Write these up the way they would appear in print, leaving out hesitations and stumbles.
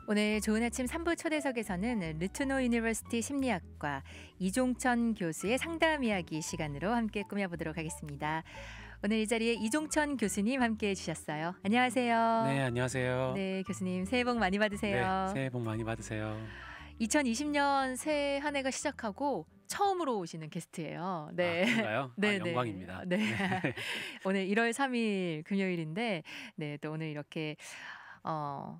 오늘 좋은 아침 3부 초대석에서는 르투노 유니버시티 심리학과 이종천 교수의 상담 이야기 시간으로 함께 꾸며보도록 하겠습니다. 오늘 이 자리에 이종천 교수님 함께해 주셨어요. 안녕하세요. 네, 안녕하세요. 네, 교수님 새해 복 많이 받으세요. 네, 새해 복 많이 받으세요. 2020년 새해 한 해가 시작하고 처음으로 오시는 게스트예요. 네. 아, 그런가요? 네, 영광입니다. 네. 오늘 1월 3일 금요일인데, 네, 또 오늘 이렇게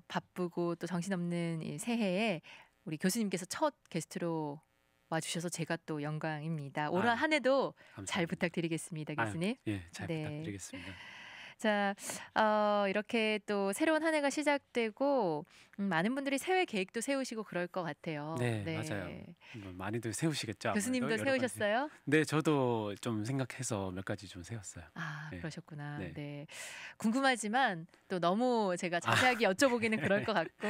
바쁘고 또 정신없는 이 새해에 우리 교수님께서 첫 게스트로 와주셔서 제가 또 영광입니다. 올 한 해도 감사합니다. 잘 부탁드리겠습니다, 교수님. 예, 잘 네. 부탁드리겠습니다. 자, 이렇게 또 새로운 한 해가 시작되고 많은 분들이 새해 계획도 세우시고 그럴 것 같아요. 네, 맞아요. 많이들 세우시겠죠. 교수님도 세우셨어요? 네, 저도 좀 생각해서 몇 가지 좀 세웠어요. 아, 네. 그러셨구나. 네. 네. 궁금하지만 또 너무 제가 자세하게 여쭤보기는 그럴 것 같고.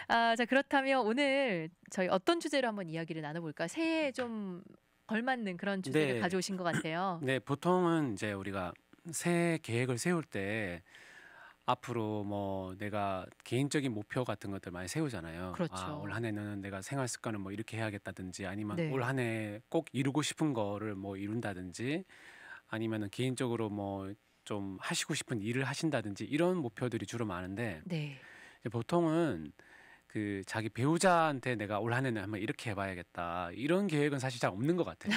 자, 그렇다면 오늘 저희 어떤 주제로 한번 이야기를 나눠볼까? 새해에 좀 걸맞는 그런 주제를 네. 가져오신 것 같아요. 네, 보통은 이제 우리가 새해 계획을 세울 때 앞으로 뭐 내가 개인적인 목표 같은 것들 많이 세우잖아요. 그렇죠. 올 한 해는 내가 생활 습관을 뭐 이렇게 해야겠다든지 아니면 네. 올 한 해 꼭 이루고 싶은 거를 뭐 이룬다든지 아니면은 개인적으로 뭐 좀 하시고 싶은 일을 하신다든지 이런 목표들이 주로 많은데 네. 이제 보통은 그 자기 배우자한테 내가 올 한 해는 한번 이렇게 해봐야겠다 이런 계획은 사실 잘 없는 것 같아요.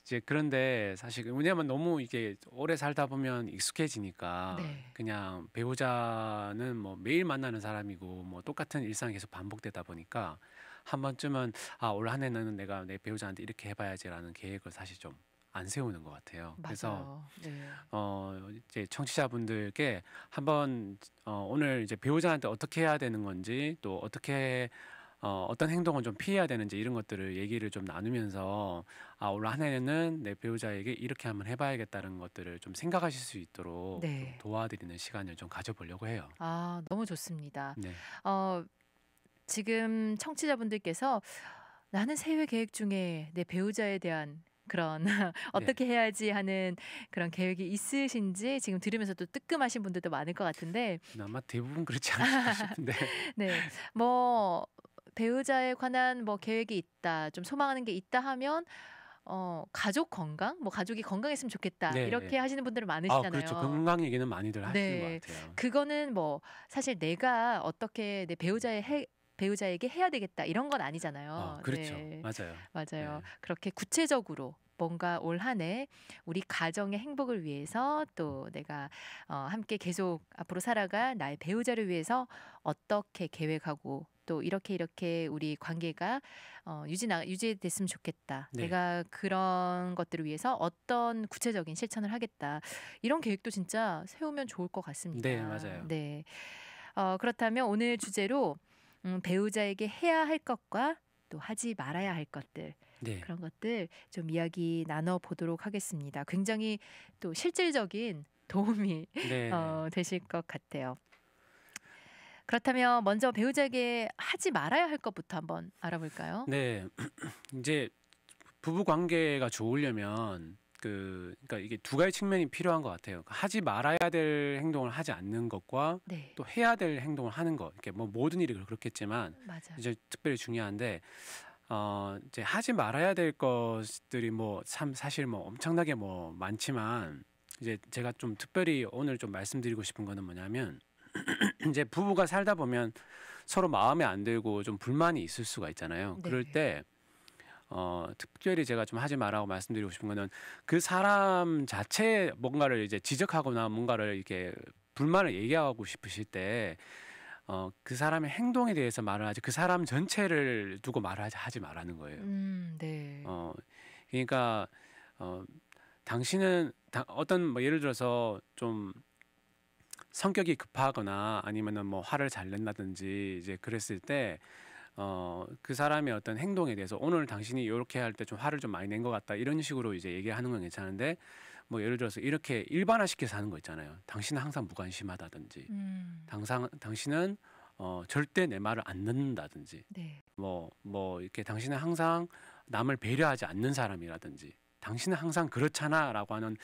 이제 그런데 사실 왜냐하면 너무 이게 오래 살다 보면 익숙해지니까 네. 그냥 배우자는 뭐 매일 만나는 사람이고 뭐 똑같은 일상이 계속 반복되다 보니까 한 번쯤은 올 한 해는 내가 내 배우자한테 이렇게 해봐야지라는 계획을 사실 좀 안 세우는 것 같아요. 그래서 맞아요. 네. 이제 청취자분들께 한번 오늘 이제 배우자한테 어떻게 해야 되는 건지 또 어떻게 어떤 행동은 좀 피해야 되는지 이런 것들을 얘기를 좀 나누면서 올 한 해는 내 배우자에게 이렇게 한번 해봐야겠다는 것들을 좀 생각하실 수 있도록 네. 좀 도와드리는 시간을 좀 가져보려고 해요. 너무 좋습니다. 네. 지금 청취자분들께서 나는 새해 계획 중에 내 배우자에 대한 그런 어떻게 해야지 하는 그런 계획이 있으신지 지금 들으면서도 뜨끔하신 분들도 많을 것 같은데 아마 대부분 그렇지 않을까 싶은데 네, 뭐 배우자에 관한 뭐 계획이 있다, 좀 소망하는 게 있다 하면 가족 건강, 뭐 가족이 건강했으면 좋겠다 네, 이렇게 네. 하시는 분들은 많으시잖아요. 그렇죠. 건강 얘기는 많이들 하시는 네, 것 같아요. 그거는 뭐 사실 내가 어떻게 내 배우자에게 해야 되겠다 이런 건 아니잖아요. 그렇죠. 네. 맞아요. 맞아요. 네. 그렇게 구체적으로 뭔가 올 한 해 우리 가정의 행복을 위해서 또 내가 함께 계속 앞으로 살아갈 나의 배우자를 위해서 어떻게 계획하고 또 이렇게 우리 관계가 유지됐으면 좋겠다. 네. 내가 그런 것들을 위해서 어떤 구체적인 실천을 하겠다. 이런 계획도 진짜 세우면 좋을 것 같습니다. 네, 맞아요. 네. 그렇다면 오늘 주제로 배우자에게 해야 할 것과 또 하지 말아야 할 것들 네. 그런 것들 좀 이야기 나눠보도록 하겠습니다. 굉장히 또 실질적인 도움이 네. 되실 것 같아요. 그렇다면 먼저 배우자에게 하지 말아야 할 것부터 한번 알아볼까요? 네. 이제 부부 관계가 좋으려면 그러니까 이게 두 가지 측면이 필요한 것 같아요. 하지 말아야 될 행동을 하지 않는 것과 네. 또 해야 될 행동을 하는 것. 이렇게 뭐 모든 일이 그렇겠지만 맞아요. 이제 특별히 중요한데 이제 하지 말아야 될 것들이 뭐 참 사실 뭐 엄청나게 뭐 많지만 이제 제가 좀 특별히 오늘 좀 말씀드리고 싶은 거는 뭐냐면 이제 부부가 살다 보면 서로 마음에 안 들고 좀 불만이 있을 수가 있잖아요. 네. 그럴 때 특별히 제가 좀 하지 말라고 말씀드리고 싶은 거는 그 사람 자체 뭔가를 이제 지적하거나 뭔가를 이렇게 불만을 얘기하고 싶으실 때 그 사람의 행동에 대해서 말을 하지 그 사람 전체를 두고 말을 하지 말라는 거예요. 네. 그러니까 당신은 어떤 뭐 예를 들어서 좀 성격이 급하거나 아니면은 뭐 화를 잘 낸다든지 이제 그랬을 때 그 사람의 어떤 행동에 대해서 오늘 당신이 이렇게 할 때 좀 화를 좀 많이 낸 것 같다 이런 식으로 이제 얘기하는 건 괜찮은데 뭐 예를 들어서 이렇게 일반화시켜서 하는 거 있잖아요. 당신은 항상 무관심하다든지 당신은 절대 내 말을 안 듣는다든지 네. 뭐 이렇게 당신은 항상 남을 배려하지 않는 사람이라든지 당신은 항상 그렇잖아라고 하는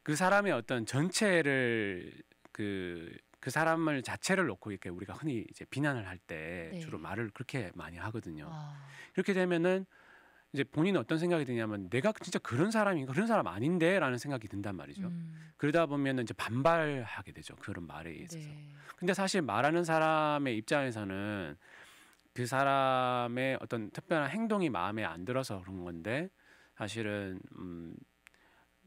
그 사람의 어떤 전체를 그 사람을 자체를 놓고 이렇게 우리가 흔히 이제 비난을 할 때 네. 주로 말을 그렇게 많이 하거든요. 아, 그렇게 되면은 이제 본인은 어떤 생각이 드냐면 내가 진짜 그런 사람인가 그런 사람 아닌데라는 생각이 든단 말이죠. 그러다 보면은 이제 반발하게 되죠. 그런 말에 있어서. 네. 근데 사실 말하는 사람의 입장에서는 그 사람의 어떤 특별한 행동이 마음에 안 들어서 그런 건데 사실은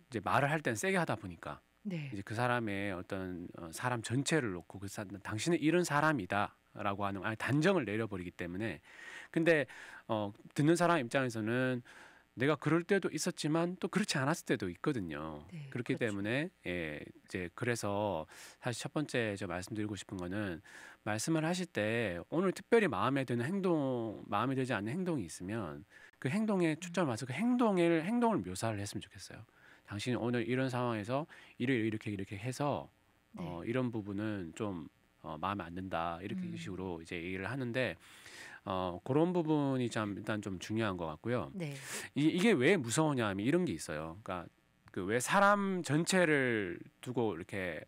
이제 말을 할 땐 세게 하다 보니까 네. 이제 그 사람의 어떤 사람 전체를 놓고 당신은 이런 사람이다라고 하는 아예 단정을 내려버리기 때문에 근데 듣는 사람 입장에서는 내가 그럴 때도 있었지만 또 그렇지 않았을 때도 있거든요. 네. 그렇기 그렇죠. 때문에 이제 그래서 사실 첫 번째 저 말씀드리고 싶은 거는 말씀을 하실 때 오늘 특별히 마음에 드는 행동, 마음에 들지 않는 행동이 있으면 그 행동에 초점을 맞춰서 그 행동을 묘사를 했으면 좋겠어요. 당신이 오늘 이런 상황에서 이렇게 해서 네. 이런 부분은 좀 마음에 안 든다 이렇게 식으로 이제 얘기를 하는데 그런 부분이 참 일단 좀 중요한 것 같고요. 네. 이게 왜 무서우냐 하면 이런 게 있어요. 그러니까 그 왜 사람 전체를 두고 이렇게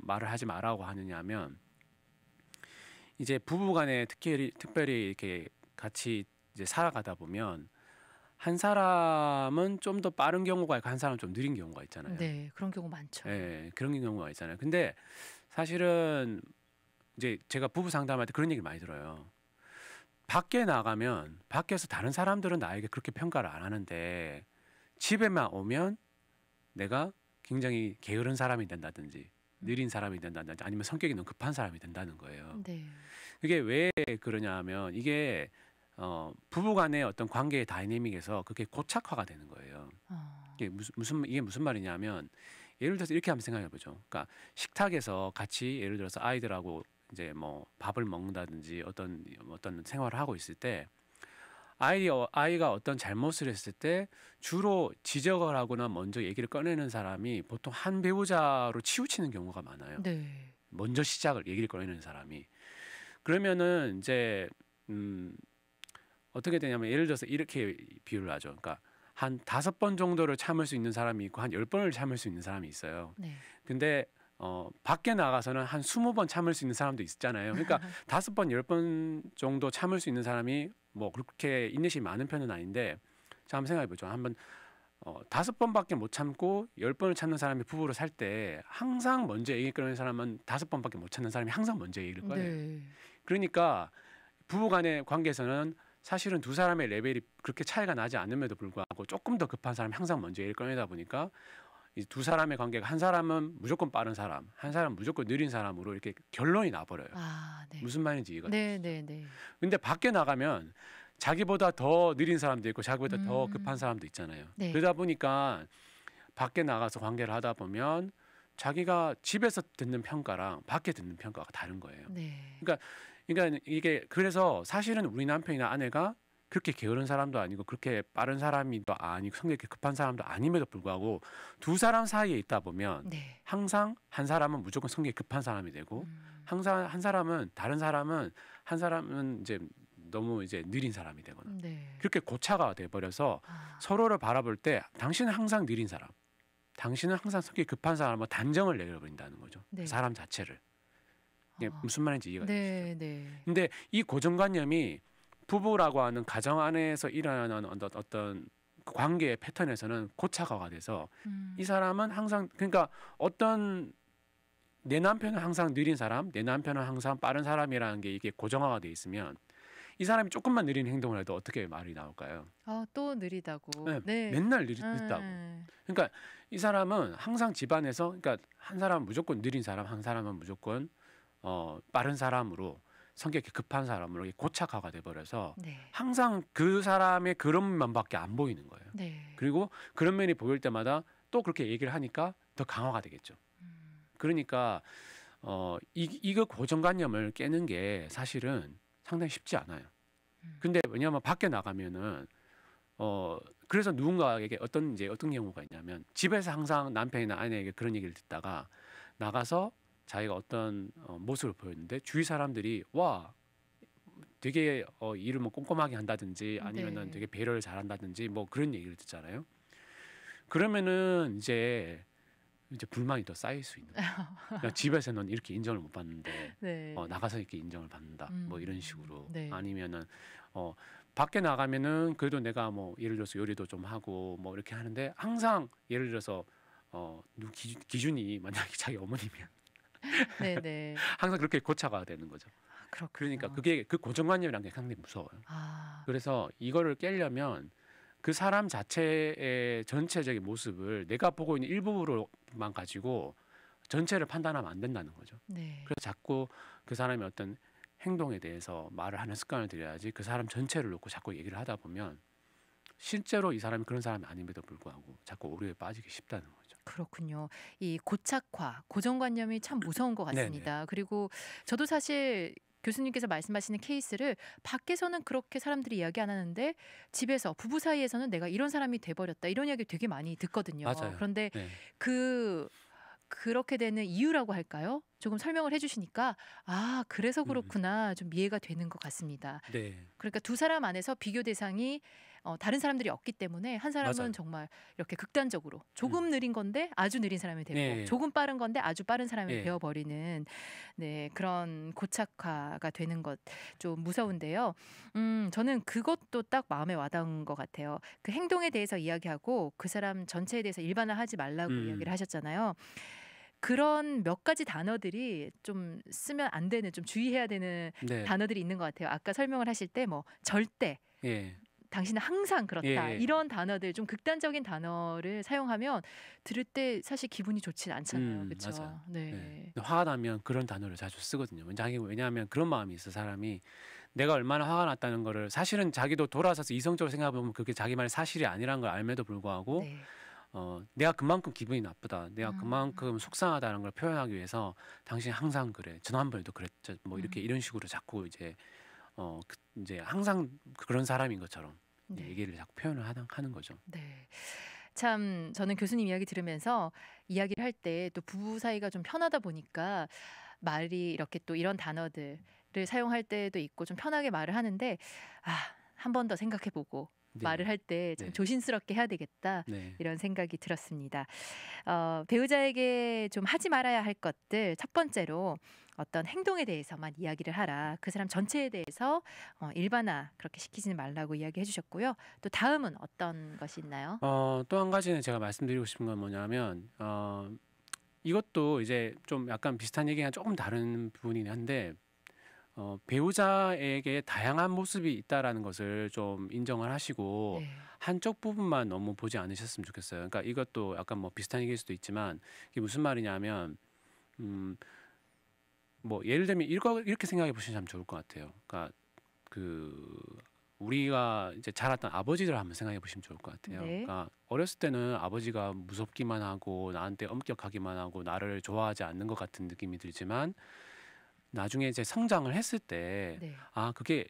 말을 하지 말라고 하느냐면 이제 부부간에 특별히 이렇게 같이 이제 살아가다 보면 한 사람은 좀 더 빠른 경우가 있고 한 사람은 좀 느린 경우가 있잖아요. 네. 그런 경우 많죠. 예, 그런 경우가 있잖아요. 근데 사실은 이제 제가 부부 상담할 때 그런 얘기를 많이 들어요. 밖에 나가면 밖에서 다른 사람들은 나에게 그렇게 평가를 안 하는데 집에만 오면 내가 굉장히 게으른 사람이 된다든지 느린 사람이 된다든지 아니면 성격이 너무 급한 사람이 된다는 거예요. 네. 그게 왜 그러냐 하면 이게 부부간의 어떤 관계의 다이내믹에서 그게 고착화가 되는 거예요. 이게 무슨 말이냐면 예를 들어서 이렇게 한번 생각해 보죠. 그러니까 식탁에서 같이 예를 들어서 아이들하고 이제 뭐 밥을 먹는다든지 어떤 생활을 하고 있을 때 아이가 어떤 잘못을 했을 때 주로 지적을 하거나 먼저 얘기를 꺼내는 사람이 보통 한 배우자로 치우치는 경우가 많아요. 네. 먼저 시작을 얘기를 꺼내는 사람이. 그러면은 이제 어떻게 되냐면 예를 들어서 이렇게 비유를 하죠. 그러니까 한 5번 정도를 참을 수 있는 사람이 있고 한 10번을 참을 수 있는 사람이 있어요. 네. 근데 밖에 나가서는 한 20번 참을 수 있는 사람도 있잖아요. 그러니까 5번, 10번 정도 참을 수 있는 사람이 뭐 그렇게 인내심이 많은 편은 아닌데 자 한번 생각해 보죠. 한번 5번밖에 못 참고 10번을 참는 사람이 부부로 살 때 항상 먼저 얘기 꺼내는 사람은 5번밖에 못 참는 사람이 항상 먼저 얘기를 꺼내요. 네. 그러니까 부부 간의 관계에서는 사실은 두 사람의 레벨이 그렇게 차이가 나지 않음에도 불구하고 조금 더 급한 사람이 항상 먼저 얘기를 꺼내다 보니까 이 두 사람의 관계가 한 사람은 무조건 빠른 사람, 한 사람은 무조건 느린 사람으로 이렇게 결론이 나버려요. 아, 네. 무슨 말인지 이해가 네, 되시죠? 네, 네. 근데 밖에 나가면 자기보다 더 느린 사람도 있고 자기보다 더 급한 음. 사람도 있잖아요. 네. 그러다 보니까 밖에 나가서 관계를 하다 보면 자기가 집에서 듣는 평가랑 밖에 듣는 평가가 다른 거예요. 네. 그러니까 이게 그래서 사실은 우리 남편이나 아내가 그렇게 게으른 사람도 아니고 그렇게 빠른 사람도 아니고 성격이 급한 사람도 아님에도 불구하고 두 사람 사이에 있다 보면 네. 항상 한 사람은 무조건 성격이 급한 사람이 되고 항상 한 사람은 한 사람은 이제 너무 이제 느린 사람이 되거나 네. 그렇게 고차가 돼 버려서 아, 서로를 바라볼 때 당신은 항상 느린 사람, 당신은 항상 성격이 급한 사람을 단정을 내려버린다는 거죠. 네. 그 사람 자체를. 이게 아. 무슨 말인지 이해가 되시죠? 네, 네. 근데 이 고정관념이 부부라고 하는 가정 안에서 일어나는 어떤 관계의 패턴에서는 고착화가 돼서 이 사람은 항상 그러니까 어떤 내 남편은 항상 느린 사람, 내 남편은 항상 빠른 사람이라는 게 이게 고정화가 돼 있으면 이 사람이 조금만 느린 행동을 해도 어떻게 말이 나올까요? 아, 또 느리다고. 네, 네. 맨날 늦다고. 그러니까 이 사람은 항상 집안에서 그러니까 한 사람은 무조건 느린 사람, 한 사람은 무조건 빠른 사람으로 성격이 급한 사람으로 고착화가 돼 버려서 네. 항상 그 사람의 그런 면밖에 안 보이는 거예요. 네. 그리고 그런 면이 보일 때마다 또 그렇게 얘기를 하니까 더 강화가 되겠죠. 그러니까 이거 고정관념을 깨는 게 사실은 상당히 쉽지 않아요. 근데 왜냐하면 밖에 나가면은 그래서 누군가에게 어떤 경우가 있냐면 집에서 항상 남편이나 아내에게 그런 얘기를 듣다가 나가서 자기가 어떤 모습을 보였는데 주위 사람들이 와 되게 일을 뭐 꼼꼼하게 한다든지 아니면은 네. 되게 배려를 잘한다든지 뭐 그런 얘기를 듣잖아요. 그러면은 이제 불만이 더 쌓일 수 있는 거죠. 그냥 집에서는 이렇게 인정을 못 받는데 네. 나가서 이렇게 인정을 받는다. 뭐 이런 식으로. 네. 아니면은 밖에 나가면은 그래도 내가 뭐 예를 들어서 요리도 좀 하고 뭐 이렇게 하는데 항상 예를 들어서 기준이 만약에 자기 어머니면 네네. 항상 그렇게 고차가 되는 거죠. 아, 그러니까 그렇군요. 그게 그 고정관념이라는 게 상당히 무서워요. 아, 그래서 이거를 깨려면 그 사람 자체의 전체적인 모습을 내가 보고 있는 일부분만 가지고 전체를 판단하면 안 된다는 거죠. 네. 그래서 자꾸 그 사람의 어떤 행동에 대해서 말을 하는 습관을 들여야지 그 사람 전체를 놓고 자꾸 얘기를 하다 보면 실제로 이 사람이 그런 사람이 아님에도 불구하고 자꾸 오류에 빠지기 쉽다는 거죠. 그렇군요. 이 고착화, 고정관념이 참 무서운 것 네네. 같습니다. 그리고 저도 사실 교수님께서 말씀하시는 케이스를 밖에서는 그렇게 사람들이 이야기 안 하는데 집에서 부부 사이에서는 내가 이런 사람이 돼버렸다 이런 이야기 되게 많이 듣거든요. 맞아요. 그런데 네. 그렇게 되는 이유라고 할까요? 조금 설명을 해주시니까 아 그래서 음, 그렇구나 좀 이해가 되는 것 같습니다. 네. 그러니까 두 사람 안에서 비교 대상이 다른 사람들이 없기 때문에 한 사람은 맞아요. 정말 이렇게 극단적으로 음. 조금 느린 건데 아주 느린 사람이 되고 예. 조금 빠른 건데 아주 빠른 사람이 예. 되어버리는 네, 그런 고착화가 되는 것 좀 무서운데요. 저는 그것도 딱 마음에 와닿은 것 같아요. 그 행동에 대해서 이야기하고 그 사람 전체에 대해서 일반화하지 말라고 이야기를 음. 하셨잖아요. 그런 몇 가지 단어들이 좀 쓰면 안 되는 좀 주의해야 되는 네. 단어들이 있는 것 같아요. 아까 설명을 하실 때 뭐 절대, 예. 당신은 항상 그렇다 예. 이런 단어들 좀 극단적인 단어를 사용하면 들을 때 사실 기분이 좋진 않잖아요. 그렇죠? 맞아요. 네. 네. 화가 나면 그런 단어를 자주 쓰거든요. 왜냐하면 그런 마음이 있어 사람이 내가 얼마나 화가 났다는 거를 사실은 자기도 돌아서서 이성적으로 생각해 보면 그게 자기 말이 사실이 아니라는 걸 알면도 불구하고 네. 내가 그만큼 기분이 나쁘다. 내가 음. 그만큼 속상하다는 걸 표현하기 위해서 당신이 항상 그래. 지난번에도 그랬죠. 뭐 이렇게 이런 식으로 자꾸 이제 이제 항상 그런 사람인 것처럼 네. 얘기를 자꾸 표현을 하는 거죠. 네. 참 저는 교수님 이야기 들으면서 이야기를 할 때 또 부부 사이가 좀 편하다 보니까 말이 이렇게 또 이런 단어들을 사용할 때도 있고 좀 편하게 말을 하는데 한 번 더 생각해 보고 네. 말을 할 때 참 네. 조심스럽게 해야 되겠다. 네. 이런 생각이 들었습니다. 배우자에게 좀 하지 말아야 할 것들 첫 번째로 어떤 행동에 대해서만 이야기를 하라. 그 사람 전체에 대해서 일반화 그렇게 시키지 말라고 이야기해 주셨고요. 또 다음은 어떤 것이 있나요? 또 한 가지는 제가 말씀드리고 싶은 건 뭐냐면 이것도 이제 좀 약간 비슷한 얘기가 조금 다른 부분이긴 한데 배우자에게 다양한 모습이 있다라는 것을 좀 인정을 하시고 네. 한쪽 부분만 너무 보지 않으셨으면 좋겠어요. 그러니까 이것도 약간 뭐 비슷한 얘기일 수도 있지만 이게 무슨 말이냐면 뭐 예를 들면 이렇게 생각해 보시면 참 좋을 것 같아요. 그러니까 그 우리가 이제 자랐던 아버지들 한번 생각해 보시면 좋을 것 같아요. 네. 그러니까 어렸을 때는 아버지가 무섭기만 하고 나한테 엄격하기만 하고 나를 좋아하지 않는 것 같은 느낌이 들지만 나중에 이제 성장을 했을 때 네. 그게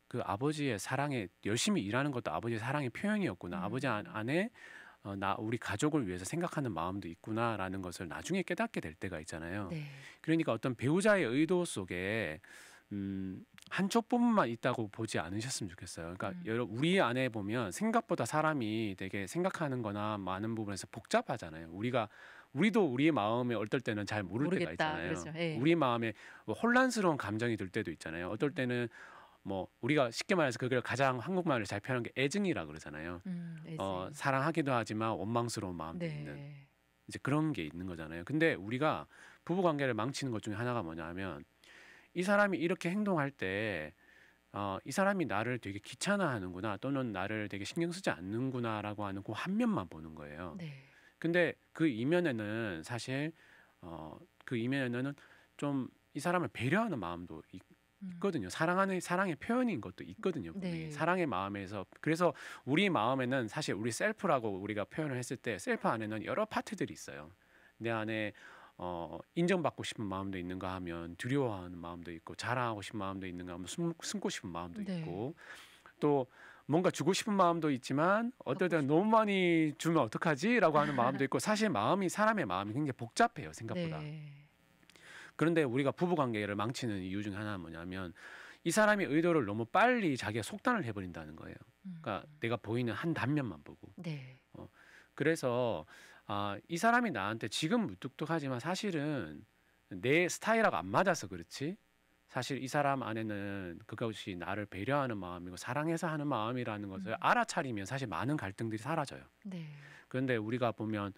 그 아버지의 사랑에 열심히 일하는 것도 아버지의 사랑의 표현이었구나. 아버지 안에 우리 가족을 위해서 생각하는 마음도 있구나라는 것을 나중에 깨닫게 될 때가 있잖아요. 네. 그러니까 어떤 배우자의 의도 속에 한쪽 부분만 있다고 보지 않으셨으면 좋겠어요. 그러니까 우리 안에 보면 생각보다 사람이 되게 생각하는 거나 많은 부분에서 복잡하잖아요. 우리도 우리의 마음에 어떨 때는 잘 모를 때가 모르겠다. 있잖아요. 그렇죠. 예. 우리 마음에 뭐 혼란스러운 감정이 들 때도 있잖아요. 어떨 때는 뭐 우리가 쉽게 말해서 그걸 가장 한국말을 잘 표현한 게 애증이라 그러잖아요. 애증. 사랑하기도 하지만 원망스러운 마음도 있는 네. 이제 그런 게 있는 거잖아요. 근데 우리가 부부 관계를 망치는 것 중에 하나가 뭐냐면 이 사람이 이렇게 행동할 때 이 사람이 나를 되게 귀찮아하는구나 또는 나를 되게 신경 쓰지 않는구나라고 하는 그 한 면만 보는 거예요. 네. 근데 그 이면에는 사실 그 이면에는 좀 이 사람을 배려하는 마음도 있거든요. 사랑의 표현인 것도 있거든요. 네. 사랑의 마음에서 그래서 우리 마음에는 사실 우리 셀프라고 우리가 표현을 했을 때 셀프 안에는 여러 파트들이 있어요. 내 안에 인정받고 싶은 마음도 있는가 하면 두려워하는 마음도 있고 자랑하고 싶은 마음도 있는가 하면 숨고 싶은 마음도 네. 있고 또 뭔가 주고 싶은 마음도 있지만 어떨 때는 너무 많이 주면 어떡하지라고 하는 마음도 있고 사실 사람의 마음이 굉장히 복잡해요 생각보다. 네. 그런데 우리가 부부 관계를 망치는 이유 중에 하나는 뭐냐면 이 사람의 의도를 너무 빨리 자기가 속단을 해버린다는 거예요. 음. 그러니까 내가 보이는 한 단면만 보고. 네. 그래서 이 사람이 나한테 지금 무뚝뚝하지만 사실은 내 스타일하고 안 맞아서 그렇지. 사실 이 사람 안에는 그것이 나를 배려하는 마음이고 사랑해서 하는 마음이라는 것을 알아차리면 사실 많은 갈등들이 사라져요. 네. 그런데 우리가 보면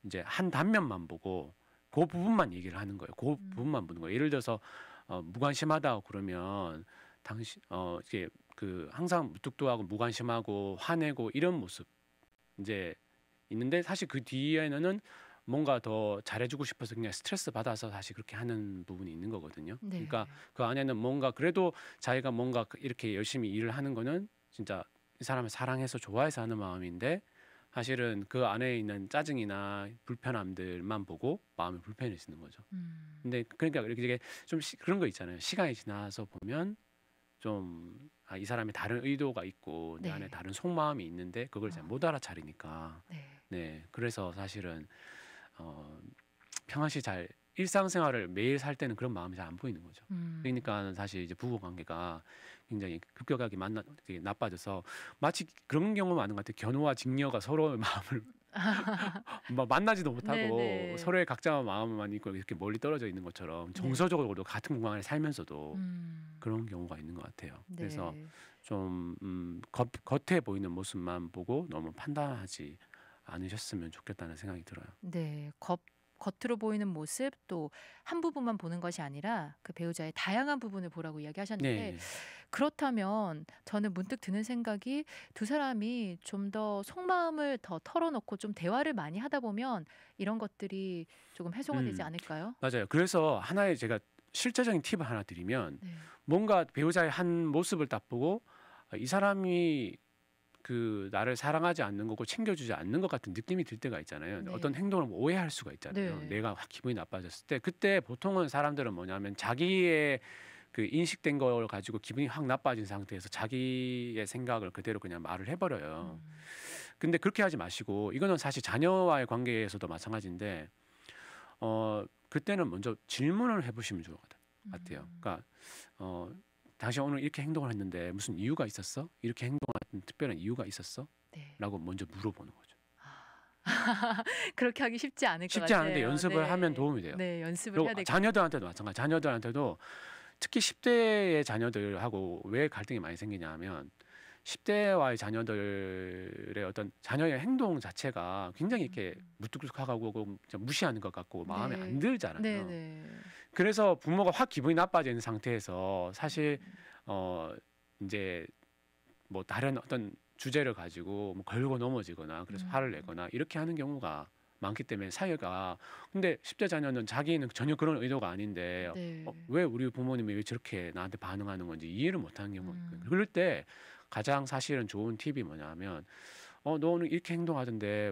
이제 한 단면만 보고 그 부분만 얘기를 하는 거예요. 그 부분만 보는 거예요. 예를 들어서 무관심하다고 그러면 당신 이게 그 항상 무뚝뚝하고 무관심하고 화내고 이런 모습 이제 있는데 사실 그 뒤에는 뭔가 더 잘해주고 싶어서 그냥 스트레스 받아서 사실 그렇게 하는 부분이 있는 거거든요. 네. 그러니까 그 안에는 뭔가 그래도 자기가 뭔가 이렇게 열심히 일을 하는 거는 진짜 이 사람을 사랑해서 좋아해서 하는 마음인데 사실은 그 안에 있는 짜증이나 불편함들만 보고 마음이 불편해지는 거죠. 근데 그러니까 이렇게 좀 그런 거 있잖아요. 시간이 지나서 보면 좀 이 사람의 다른 의도가 있고 내 네. 안에 다른 속마음이 있는데 그걸 잘 못 알아차리니까 네. 네 그래서 사실은 평상시 잘 일상생활을 매일 살 때는 그런 마음이 잘 안 보이는 거죠. 그러니까 사실 이제 부부 관계가 굉장히 급격하게 되게 나빠져서 마치 그런 경우 많은 것 같아요. 견우와 직녀가 서로의 마음을 막 만나지도 못하고 네네. 서로의 각자의 마음만 있고 이렇게 멀리 떨어져 있는 것처럼 네. 정서적으로도 같은 공간에 살면서도 음. 그런 경우가 있는 것 같아요. 네. 그래서 좀 겉에 보이는 모습만 보고 너무 판단하지 않으셨으면 좋겠다는 생각이 들어요. 네. 겉으로 보이는 모습 또 한 부분만 보는 것이 아니라 그 배우자의 다양한 부분을 보라고 이야기하셨는데 네. 그렇다면 저는 문득 드는 생각이 두 사람이 좀 더 속마음을 더 털어놓고 좀 대화를 많이 하다 보면 이런 것들이 조금 해소가 되지 음, 않을까요? 맞아요. 그래서 하나의 제가 실제적인 팁을 하나 드리면 네. 뭔가 배우자의 한 모습을 딱 보고 이 사람이 그 나를 사랑하지 않는 거고 챙겨주지 않는 것 같은 느낌이 들 때가 있잖아요. 네. 어떤 행동을 오해할 수가 있잖아요. 네. 내가 확 기분이 나빠졌을 때 그때 보통은 사람들은 뭐냐면 자기의 그 인식된 걸 가지고 기분이 확 나빠진 상태에서 자기의 생각을 그대로 그냥 말을 해버려요. 근데 그렇게 하지 마시고 이거는 사실 자녀와의 관계에서도 마찬가지인데 그때는 먼저 질문을 해보시면 좋을 것 같아요. 그러니까 당신 오늘 이렇게 행동을 했는데 무슨 이유가 있었어? 이렇게 행동한 특별한 이유가 있었어? 네. 라고 먼저 물어보는 거죠. 그렇게 하기 쉽지 않을 것 쉽지 않은데 같아요. 연습을 네. 하면 도움이 돼요. 네, 연습을 그리고 해야 되겠 자녀들한테도 마찬가지. 자녀들한테도 특히 10대의 자녀들하고 왜 갈등이 많이 생기냐 하면 10대와의 자녀들의 어떤 자녀의 행동 자체가 굉장히 이렇게 무뚝뚝하고 무시하는 것 같고 마음에 안 들잖아요. 네, 네. 그래서 부모가 확 기분이 나빠지는 상태에서 사실 이제 뭐 다른 어떤 주제를 가지고 뭐 걸고 넘어지거나 그래서 화를 내거나 이렇게 하는 경우가 많기 때문에 사회가 근데 10대 자녀는 자기는 전혀 그런 의도가 아닌데 네. 왜 우리 부모님이 왜 저렇게 나한테 반응하는 건지 이해를 못하는 경우가 있거든요. 그럴 때 가장 사실은 좋은 팁이 뭐냐면 너 오늘 이렇게 행동하던데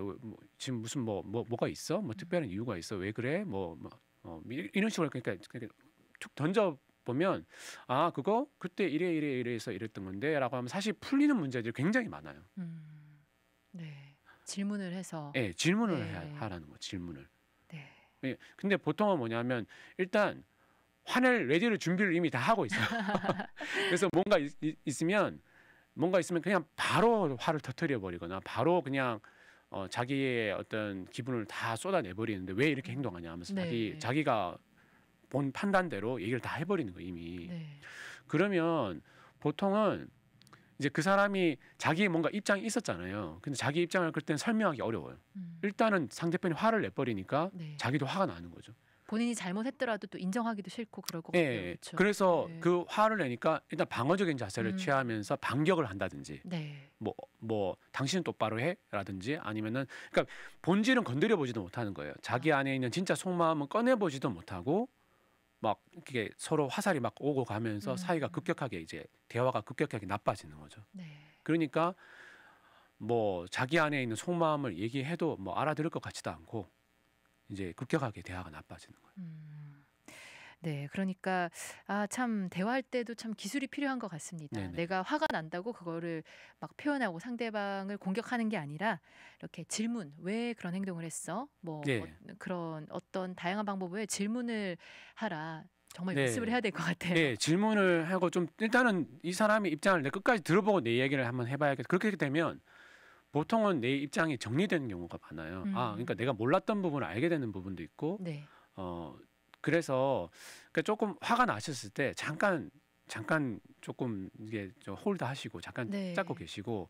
지금 무슨 뭐가 있어? 뭐 특별한 이유가 있어? 왜 그래? 이런 식으로 그러니까 툭 던져 보면 그거 그때 이래서 이랬던 건데라고 하면 사실 풀리는 문제들이 굉장히 많아요. 네. 질문을 해서 예, 질문을 네. 하라는 거, 질문을. 네. 예, 근데 보통은 뭐냐면 일단 화낼 레디를 준비를 이미 다 하고 있어요. 그래서 뭔가 있으면 그냥 바로 화를 터뜨려 버리거나 바로 그냥 자기의 어떤 기분을 다 쏟아내 버리는데 왜 이렇게 행동하냐 하면서 네. 자기가 본 판단대로 얘기를 다 해버리는 거예요 이미. 네. 그러면 보통은 이제 그 사람이 자기의 뭔가 입장이 있었잖아요. 근데 자기 입장을 그때는 설명하기 어려워요. 일단은 상대편이 화를 내버리니까 네. 자기도 화가 나는 거죠. 본인이 잘못했더라도 또 인정하기도 싫고 그럴 것 같아요. 예. 그쵸? 그래서 네. 그 화를 내니까 일단 방어적인 자세를 취하면서 반격을 한다든지 네. 뭐 당신은 똑바로 해라든지 아니면은 그러니까 본질은 건드려 보지도 못하는 거예요. 자기 안에 있는 진짜 속마음은 꺼내 보지도 못하고 막 이렇게 서로 화살이 막 오고 가면서 사이가 급격하게 이제 대화가 급격하게 나빠지는 거죠. 네. 그러니까 뭐 자기 안에 있는 속마음을 얘기해도 뭐 알아들을 것 같지도 않고 이제 급격하게 대화가 나빠지는 거예요. 네, 그러니까 참 대화할 때도 참 기술이 필요한 것 같습니다. 네네. 내가 화가 난다고 그거를 막 표현하고 상대방을 공격하는 게 아니라 이렇게 질문, 왜 그런 행동을 했어? 뭐 네. 그런 어떤 다양한 방법의 질문을 하라. 정말 연습을 네. 해야 될 것 같아요. 네, 질문을 하고 좀 일단은 이 사람의 입장을 내가 끝까지 들어보고 내 얘기를 한번 해봐야겠다. 그렇게 되면 보통은 내 입장이 정리되는 경우가 많아요. 그러니까 음. 내가 몰랐던 부분을 알게 되는 부분도 있고, 네. 어, 그래서 그러니까 조금 화가 나셨을 때 잠깐 조금 이게 좀 홀드 하시고 잠깐 잡고 네. 계시고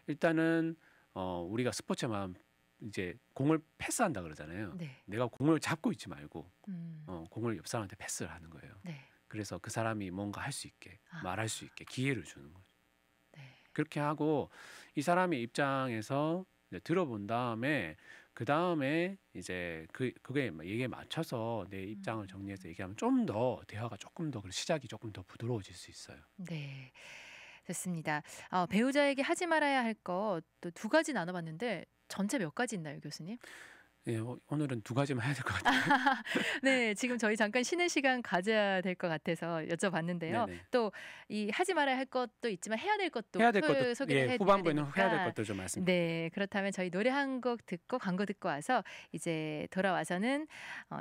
일단은 우리가 스포츠만 이제 공을 패스한다 그러잖아요. 네. 내가 공을 잡고 있지 말고 음. 공을 옆 사람한테 패스를 하는 거예요. 네. 그래서 그 사람이 뭔가 할 수 있게 아. 말할 수 있게 기회를 주는 거죠. 네. 그렇게 하고 이 사람의 입장에서 이제 들어본 다음에 그 다음에 이제 그게 얘기에 맞춰서 내 입장을 정리해서 얘기하면 좀 더 대화가 조금 더 시작이 조금 더 부드러워질 수 있어요. 네. 좋습니다. 배우자에게 하지 말아야 할 것 또 두 가지 나눠봤는데 전체 몇 가지 있나요, 교수님? 예, 오늘은 두 가지만 해야 될 것 같아요. 네. 지금 저희 잠깐 쉬는 시간 가져야 될 것 같아서 여쭤봤는데요. 네네. 또 이 하지 말아야 할 것도 있지만 해야 될 것도 해야 될 것도 소개를 예, 해 드려야 후반부에는 해야 될 되니까 것들 좀 말씀드릴게요. 네. 그렇다면 저희 노래 한 곡 듣고 광고 듣고 와서 이제 돌아와서는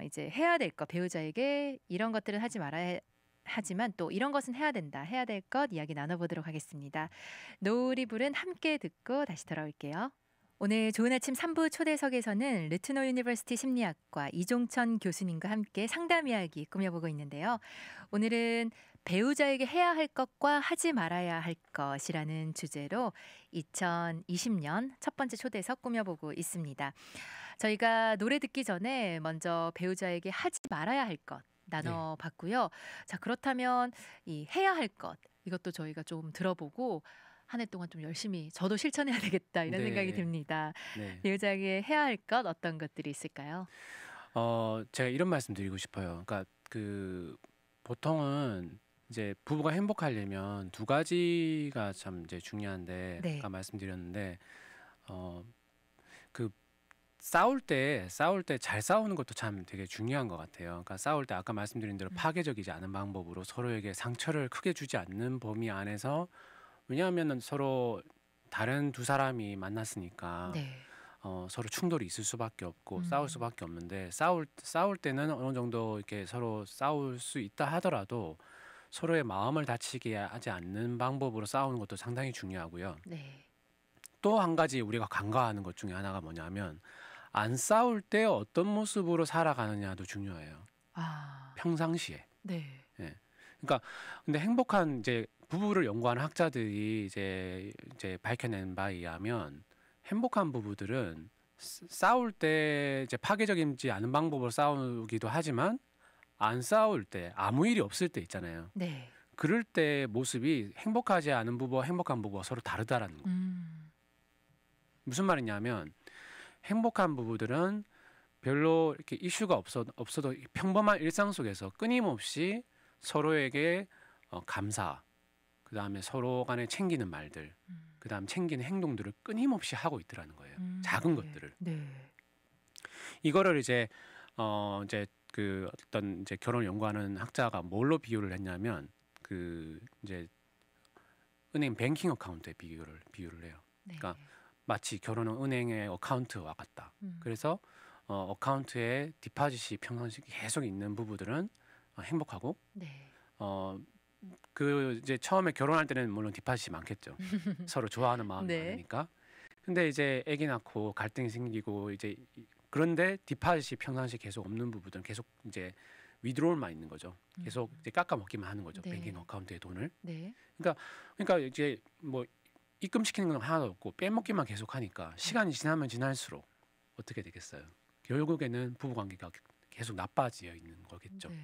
이제 해야 될 것, 배우자에게 이런 것들은 하지 말아야 하지만 또 이런 것은 해야 된다. 해야 될 것 이야기 나눠보도록 하겠습니다. 노을이 부른 함께 듣고 다시 돌아올게요. 오늘 좋은 아침 3부 초대석에서는 르트너 유니버시티 심리학과 이종천 교수님과 함께 상담 이야기 꾸며보고 있는데요. 오늘은 배우자에게 해야 할 것과 하지 말아야 할 것이라는 주제로 2020년 첫 번째 초대석 꾸며보고 있습니다. 저희가 노래 듣기 전에 먼저 배우자에게 하지 말아야 할 것 네. 나눠봤고요. 자, 그렇다면 이 해야 할 것 이것도 저희가 좀 들어보고 한 해 동안 좀 열심히 저도 실천해야 되겠다 이런 생각이 네. 듭니다. 네. 배우자에게 해야 할 것 어떤 것들이 있을까요? 제가 이런 말씀 드리고 싶어요. 그러니까 보통은 이제 부부가 행복하려면 두 가지가 참 이제 중요한데 네. 아까 말씀드렸는데 그 싸울 때 잘 싸우는 것도 참 되게 중요한 것 같아요. 그러니까 싸울 때 아까 말씀드린 대로 파괴적이지 않은 방법으로 서로에게 상처를 크게 주지 않는 범위 안에서 왜냐하면은 서로 다른 두 사람이 만났으니까 네. 서로 충돌이 있을 수밖에 없고 싸울 음. 수밖에 없는데 싸울 때는 어느 정도 이렇게 서로 싸울 수 있다 하더라도 서로의 마음을 다치게 하지 않는 방법으로 싸우는 것도 상당히 중요하고요. 네. 또 한 가지 우리가 간과하는 것 중에 하나가 뭐냐면 안 싸울 때 어떤 모습으로 살아가느냐도 중요해요. 아. 평상시에. 네. 예. 그러니까 근데 행복한 이제 부부를 연구하는 학자들이 이제 밝혀낸 바에 의하면 행복한 부부들은 싸울 때 이제 파괴적이지 않은 방법으로 싸우기도 하지만 안 싸울 때 아무 일이 없을 때 있잖아요. 네. 그럴 때 모습이 행복하지 않은 부부와 행복한 부부가 서로 다르다라는 거. 무슨 말이냐면 행복한 부부들은 별로 이렇게 이슈가 없어도 평범한 일상 속에서 끊임없이 서로에게 감사, 그 다음에 서로 간에 챙기는 말들, 그 다음 챙기는 행동들을 끊임없이 하고 있더라는 거예요. 작은 네. 것들을. 네. 이거를 이제 어떤 이제 결혼을 연구하는 학자가 뭘로 비유를 했냐면 이제 은행 뱅킹 어카운트에 비유를 해요. 네. 그러니까 마치 결혼은 은행의 어카운트와 같다. 그래서 어카운트에 디파짓이 평상시 계속 있는 부부들은 행복하고 네. 이제 처음에 결혼할 때는 물론 디파짓이 많겠죠. 서로 좋아하는 마음이 네. 많으니까. 근데 이제 아기 낳고 갈등이 생기고 이제 그런데 디파짓이 평상시 계속 없는 부부들은 계속 이제 위드로울만 있는 거죠. 계속 이제 깎아 먹기만 하는 거죠. 네. 뱅킹 어카운트의 돈을. 네. 그러니까 이제 뭐 입금시키는 건 하나도 없고 빼먹기만 계속 하니까 시간이 지나면 지날수록 어떻게 되겠어요? 결국에는 부부 관계가 계속 나빠져 있는 거겠죠. 네.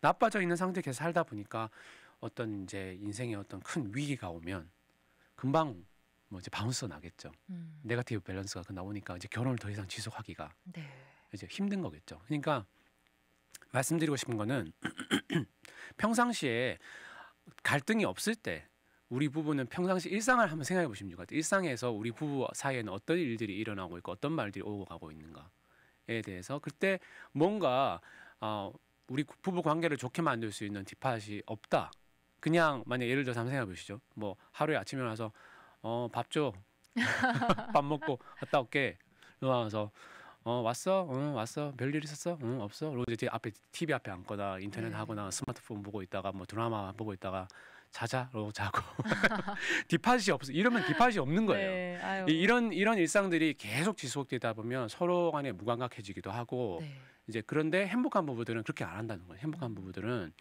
나빠져 있는 상태에 계속 살다 보니까 어떤 이제 인생에 어떤 큰 위기가 오면 금방 뭐 이제 바운스 나겠죠. 네거티브 밸런스가 나오니까 이제 결혼을 더 이상 지속하기가 네. 이제 힘든 거겠죠. 그러니까 말씀드리고 싶은 거는 평상시에 갈등이 없을 때 우리 부부는 평상시 일상을 한번 생각해 보시면 좋을 것 같아요. 일상에서 우리 부부 사이에는 어떤 일들이 일어나고 있고 어떤 말들이 오고 가고 있는가에 대해서 그때 뭔가 우리 부부 관계를 좋게 만들 수 있는 뒷받이 없다. 그냥 만약 예를 들어서 한번 생각해 보시죠. 뭐 하루에 아침에 일어나서 밥 줘. 밥 먹고 갔다 올게. 일어나서 왔어? 응, 왔어. 별일 있었어? 응, 없어. 그리고 이제 앞에 TV 앞에 앉거나 인터넷 네. 하거나 스마트폰 보고 있다가 뭐 드라마 보고 있다가 자자. 그러고 자고 뒷받이 없어. 이러면 뒷받이 없는 거예요. 네. 아유. 이런 일상들이 계속 지속되다 보면 서로 간에 무감각해지기도 하고 네. 이제 그런데 행복한 부부들은 그렇게 안 한다는 거예요. 행복한 음. 부부들은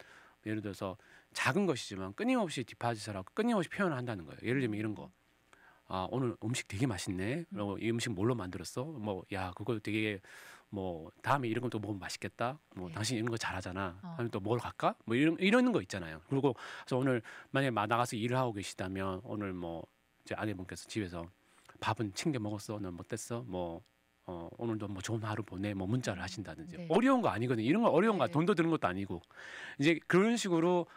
예를 들어서 작은 것이지만 끊임없이 뒷받이를 하고 끊임없이 표현을 한다는 거예요. 예를 들면 이런 거. 아, 오늘 음식 되게 맛있네. 그리고 이 음식 뭘로 만들었어? 뭐, 야, 그거 되게 뭐 다음에 이런 거 또 먹으면 맛있겠다. 뭐 네. 당신 이런 거 잘하잖아. 어. 다음에 또 먹으러 갈까? 뭐 이런 거 있잖아요. 그리고 그래서 오늘 만약에 나가서 일을 하고 계시다면 오늘 뭐 이제 아내분께서 집에서 밥은 챙겨 먹었어? 넌 어땠어? 뭐 오늘도 뭐 좋은 하루 보내. 뭐 문자를 하신다든지. 네. 어려운 거 아니거든요. 이런 거 어려운 거 네. 돈도 드는 것도 아니고 이제 그런 식으로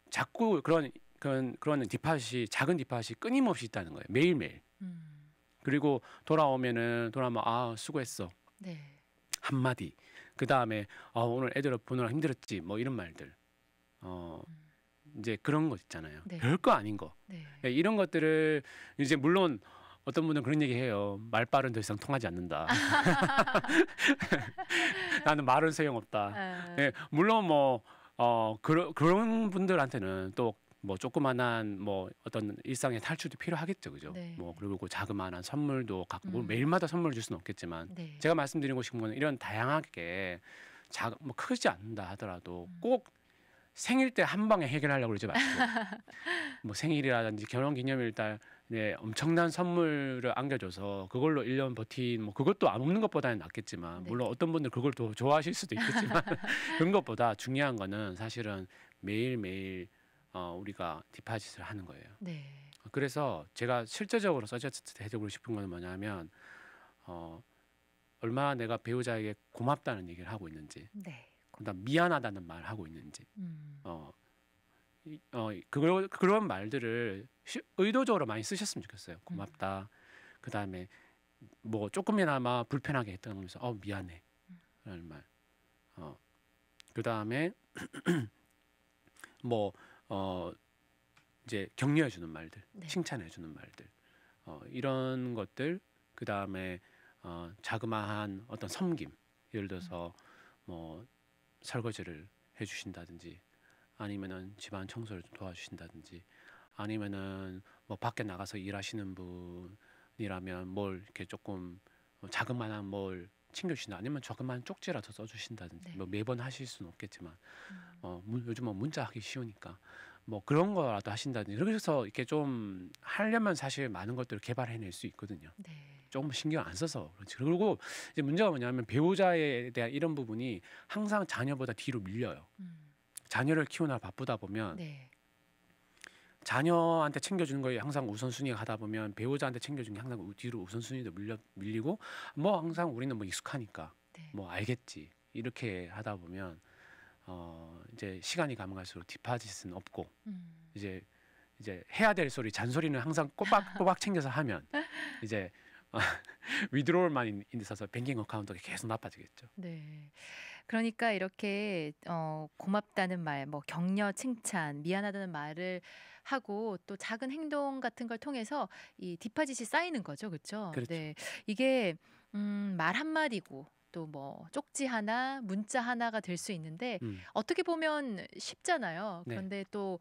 자꾸 그런 뒷팟이 작은 뒷팟이 끊임없이 있다는 거예요. 매일매일. 그리고 돌아오면 아 수고했어 네. 한마디. 그 다음에 오늘 애들 보느라 힘들었지 뭐 이런 말들. 이제 그런 거 있잖아요. 네. 별거 아닌 거. 네. 이런 것들을 이제 물론 어떤 분은 그런 얘기 해요. 말빨은 더 이상 통하지 않는다. 나는 말은 소용없다. 아. 네, 물론 뭐 그런 분들한테는 또 뭐 조그만한 뭐 어떤 일상의 탈출도 필요하겠죠, 그죠? 네. 뭐 그리고 그 자그마한 선물도 갖고 뭐 음. 매일마다 선물 줄 수는 없겠지만 네. 제가 말씀드리고 싶은 거는 이런 다양하게 뭐 크지 않는다 하더라도 꼭 생일 때 한 방에 해결하려고 그러지 마시고 뭐 생일이라든지 결혼기념일 날 네, 엄청난 선물을 안겨줘서 그걸로 1년 버틴 뭐 그것도 안 없는 것보다는 낫겠지만 네. 물론 어떤 분들 그걸 더 좋아하실 수도 있겠지만 그런 것보다 중요한 거는 사실은 매일매일 우리가 디파짓을 하는 거예요. 네. 그래서 제가 실제적으로 서제스트 해드리고 싶은 건 뭐냐면 얼마나 내가 배우자에게 고맙다는 얘기를 하고 있는지 네. 그다음 미안하다는 말을 하고 있는지 음. 그런 말들을 의도적으로 많이 쓰셨으면 좋겠어요. 고맙다. 그다음에 뭐 조금이나마 불편하게 했던 거면서 미안해 라는 말. 그다음에 뭐 이제 격려해 주는 말들, 네. 칭찬해 주는 말들. 이런 것들. 그다음에 자그마한 어떤 섬김. 예를 들어서 뭐 설거지를 해 주신다든지 아니면은 집안 청소를 좀 도와주신다든지 아니면은 뭐 밖에 나가서 일하시는 분이라면 뭘 이렇게 조금 자그마한 뭘 챙겨주신다 아니면 조그만 쪽지라도 써주신다든지 네. 뭐 매번 하실 수는 없겠지만 요즘은 문자 하기 쉬우니까 뭐 그런 거라도 하신다든지 그래서 이렇게 좀 하려면 사실 많은 것들을 개발해낼 수 있거든요. 네. 조금 신경 안 써서 그렇지. 그리고 이제 문제가 뭐냐면 배우자에 대한 이런 부분이 항상 자녀보다 뒤로 밀려요. 자녀를 키우느라 바쁘다 보면 네. 자녀한테 챙겨주는 거에 항상 우선순위가 가다 보면 배우자한테 챙겨주는 게 항상 뒤로 우선순위도 밀리고 뭐 항상 우리는 뭐 익숙하니까 네. 뭐 알겠지 이렇게 하다 보면 이제 시간이 가면 갈수록 뒷받짓은 없고 이제 해야 될 소리 잔소리는 항상 꼬박꼬박 챙겨서 하면 이제 위드로울만 있어서 뱅킹 어카운트가 계속 나빠지겠죠. 네. 그러니까 이렇게 고맙다는 말, 뭐 격려, 칭찬, 미안하다는 말을 하고 또 작은 행동 같은 걸 통해서 이 디파짓이 쌓이는 거죠, 그렇죠? 그렇죠. 네, 이게 말 한마디고 또 뭐 쪽지 하나, 문자 하나가 될 수 있는데 어떻게 보면 쉽잖아요. 네. 그런데 또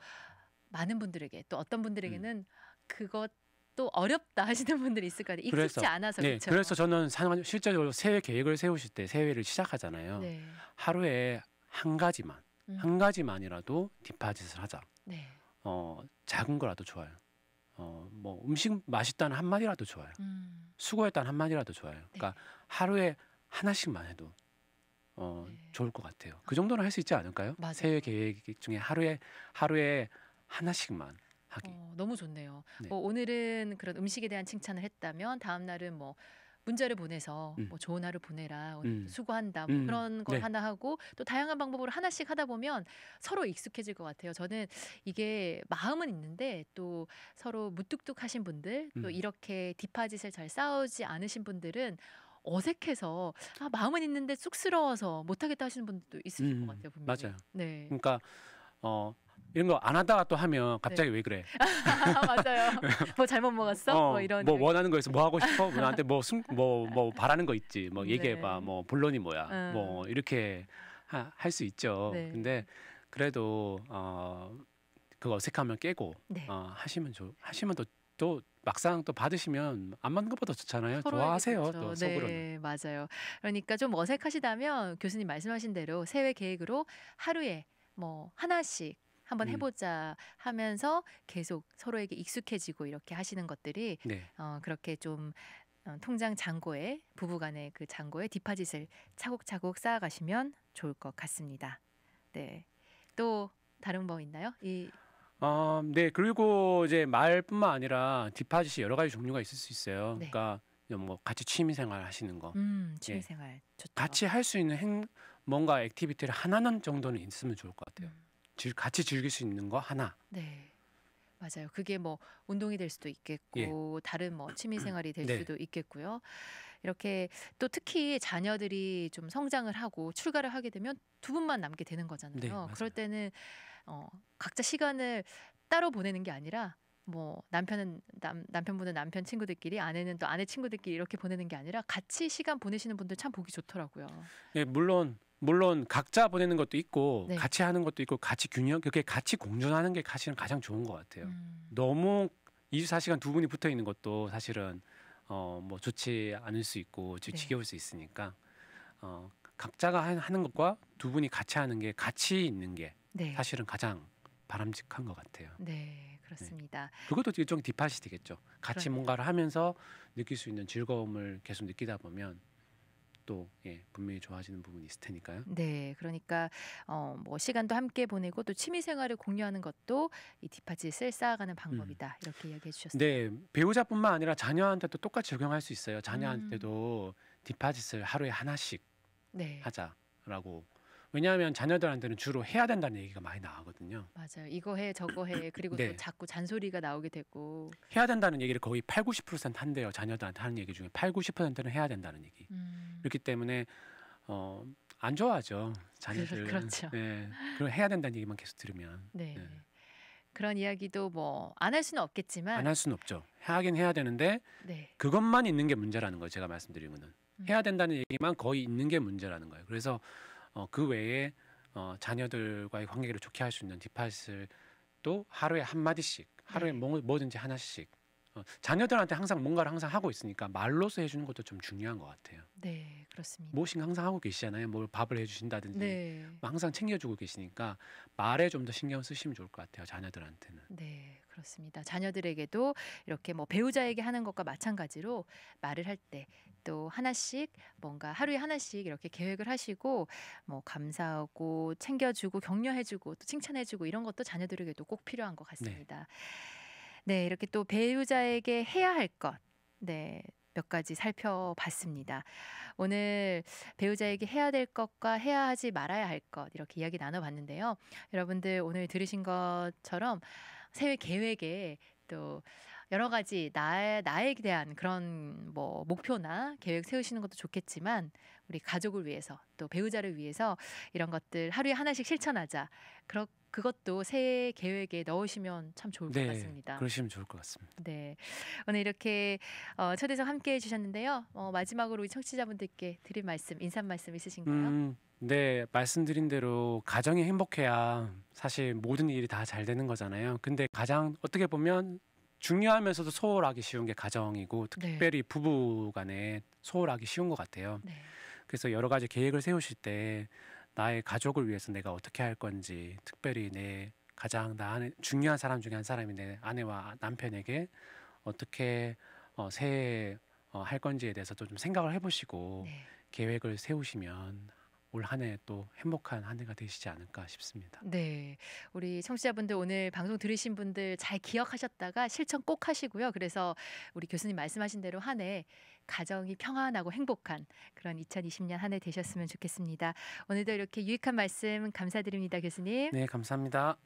많은 분들에게 또 어떤 분들에게는 그것도 어렵다 하시는 분들이 있을 거예요. 익숙지 않아서 네, 그렇죠. 그래서 저는 실제적으로 새해 계획을 세우실 때 새해를 시작하잖아요. 네. 하루에 한 가지만이라도 디파짓을 하자. 네. 작은 거라도 좋아요. 뭐 음식 맛있다는 한마디라도 좋아요. 수고했다는 한마디라도 좋아요. 그러니까 하루에 하나씩만 해도 네. 좋을 것 같아요. 그 정도는 할 수 있지 않을까요? 맞아요. 새해 계획 중에 하루에 하나씩만 하기. 너무 좋네요. 네. 뭐 오늘은 그런 음식에 대한 칭찬을 했다면 다음 날은 뭐 문자를 보내서 뭐 좋은 하루 보내라, 오늘 수고한다, 뭐 그런 걸 네. 하나 하고 또 다양한 방법으로 하나씩 하다 보면 서로 익숙해질 것 같아요. 저는 이게 마음은 있는데 또 서로 무뚝뚝하신 분들, 또 이렇게 디파짓을 잘 싸우지 않으신 분들은 어색해서 마음은 있는데 쑥스러워서 못하겠다 하시는 분들도 있으실 것 같아요, 분명히. 맞아요. 네. 그러니까 이런 거 안 하다가 또 하면 네. 갑자기 왜 그래? 맞아요. 뭐 잘못 먹었어? 뭐 이런 뭐 이야기. 원하는 거 있어? 뭐 하고 싶어? 뭐 나한테 뭐 바라는 거 있지? 뭐 얘기해봐. 네. 뭐 본론이 뭐야? 뭐 이렇게 할 수 있죠. 네. 근데 그래도 그 어색함을 깨고 네. 하시면 또 막상 또 받으시면 안 맞는 것보다 좋잖아요. 서로에게 좋아하세요. 좋죠. 또 속으로는. 네, 맞아요. 그러니까 좀 어색하시다면 교수님 말씀하신 대로 새해 계획으로 하루에 뭐 하나씩 한번 음. 해보자 하면서 계속 서로에게 익숙해지고 이렇게 하시는 것들이 네. 그렇게 좀 통장 잔고에 부부간의 그 잔고에 디파짓을 차곡차곡 쌓아가시면 좋을 것 같습니다. 네, 또 다른 거 있나요? 네. 그리고 이제 말뿐만 아니라 디파짓이 여러 가지 종류가 있을 수 있어요. 네. 그러니까 뭐 같이 취미 생활 하시는 거. 취미생활 좋죠. 같이 할 수 있는 뭔가 액티비티를 하나는 정도는 있으면 좋을 것 같아요. 같이 즐길 수 있는 거 하나. 네, 맞아요. 그게 뭐 운동이 될 수도 있겠고 다른 뭐 취미생활이 될 네. 수도 있겠고요. 이렇게 또 특히 자녀들이 좀 성장을 하고 출가를 하게 되면 두 분만 남게 되는 네, 거잖아요. 맞아요. 그럴 때는 각자 시간을 따로 보내는 게 아니라 뭐 남편은 남편분은 남편 친구들끼리, 아내는 또 아내 친구들끼리 이렇게 보내는 게 아니라 같이 시간 보내시는 분들 참 보기 좋더라고요. 예, 물론 각자 보내는 것도 있고 네. 같이 하는 것도 있고 그렇게 같이 공존하는 게 사실은 가장 좋은 것 같아요. 너무 24시간 두 분이 붙어 있는 것도 사실은 뭐 좋지 않을 수 있고 네. 지겨울 수 있으니까 각자가 하는 것과 두 분이 같이 하는 게 같이 있는 게 네. 사실은 가장 바람직한 것 같아요. 네, 그렇습니다. 그것도 일종의 디팟이 되겠죠. 같이 그러네요. 뭔가를 하면서 느낄 수 있는 즐거움을 계속 느끼다 보면 또 분명히 좋아지는 부분이 있을 테니까요. 네, 그러니까 뭐 시간도 함께 보내고 또 취미 생활을 공유하는 것도 이 디파짓을 쌓아가는 방법이다. 이렇게 이야기해 주셨어요. 네, 배우자뿐만 아니라 자녀한테도 똑같이 적용할 수 있어요. 자녀한테도 디파짓을 하루에 하나씩 네, 하자라고. 왜냐하면 자녀들한테는 주로 해야 된다는 얘기가 많이 나오거든요. 맞아요. 이거 해, 저거 해. 그리고 네. 또 자꾸 잔소리가 나오게 되고. 해야 된다는 얘기를 거의 8, 90% 한대요. 자녀들한테 하는 얘기 중에 8, 90%는 해야 된다는 얘기. 그렇기 때문에 안 좋아하죠. 자녀들은. 그렇죠. 네, 그럼 해야 된다는 얘기만 계속 들으면. 네. 그런 이야기도 뭐 안 할 수는 없겠지만 안 할 수는 없죠. 하긴 해야 되는데 네. 그것만 있는 게 문제라는 거예요. 제가 말씀드린 거는. 해야 된다는 얘기만 거의 있는 게 문제라는 거예요. 그래서 그 외에 자녀들과의 관계를 좋게 할 수 있는 디팟을 또 하루에 한 마디씩, 하루에 네. 뭐든지 하나씩. 자녀들한테 항상 뭔가를 항상 하고 있으니까 말로서 해주는 것도 좀 중요한 것 같아요. 네, 그렇습니다. 무엇인가 항상 하고 계시잖아요. 뭘 밥을 해주신다든지 네. 항상 챙겨주고 계시니까 말에 좀 더 신경 쓰시면 좋을 것 같아요. 자녀들한테는. 네, 그렇습니다. 자녀들에게도 이렇게 뭐 배우자에게 하는 것과 마찬가지로 말을 할 때 또 하나씩 뭔가 하루에 하나씩 이렇게 계획을 하시고 뭐 감사하고 챙겨주고 격려해주고 또 칭찬해주고 이런 것도 자녀들에게도 꼭 필요한 것 같습니다. 네, 이렇게 또 배우자에게 해야 할 것, 네, 몇 가지 살펴봤습니다. 오늘 배우자에게 해야 될 것과 해야 하지 말아야 할 것 이렇게 이야기 나눠봤는데요. 여러분들 오늘 들으신 것처럼 새해 계획에 또 여러 가지 나에 대한 그런 뭐 목표나 계획 세우시는 것도 좋겠지만 우리 가족을 위해서 또 배우자를 위해서 이런 것들 하루에 하나씩 실천하자. 그것도 새해 계획에 넣으시면 참 좋을 것 같습니다. 그러시면 좋을 것 같습니다. 네, 오늘 이렇게 초대석 함께 해주셨는데요. 마지막으로 우리 청취자분들께 드릴 말씀, 인사 말씀 있으신가요? 네, 말씀드린 대로 가정이 행복해야 사실 모든 일이 다 잘 되는 거잖아요. 근데 가장 어떻게 보면 중요하면서도 소홀하기 쉬운 게 가정이고 특별히 부부 간에 소홀하기 쉬운 것 같아요. 네. 그래서 여러 가지 계획을 세우실 때 나의 가족을 위해서 내가 어떻게 할 건지, 특별히 내 가장 중요한 사람 중에 한 사람이 내 아내와 남편에게 어떻게 새해 할 건지에 대해서도 좀 생각을 해보시고 네. 계획을 세우시면 올 한 해 또 행복한 한 해가 되시지 않을까 싶습니다. 네, 우리 청취자분들 오늘 방송 들으신 분들 잘 기억하셨다가 실천 꼭 하시고요. 그래서 우리 교수님 말씀하신 대로 한 해 가정이 평안하고 행복한 그런 2020년 한 해 되셨으면 좋겠습니다. 오늘도 이렇게 유익한 말씀 감사드립니다, 교수님. 네, 감사합니다.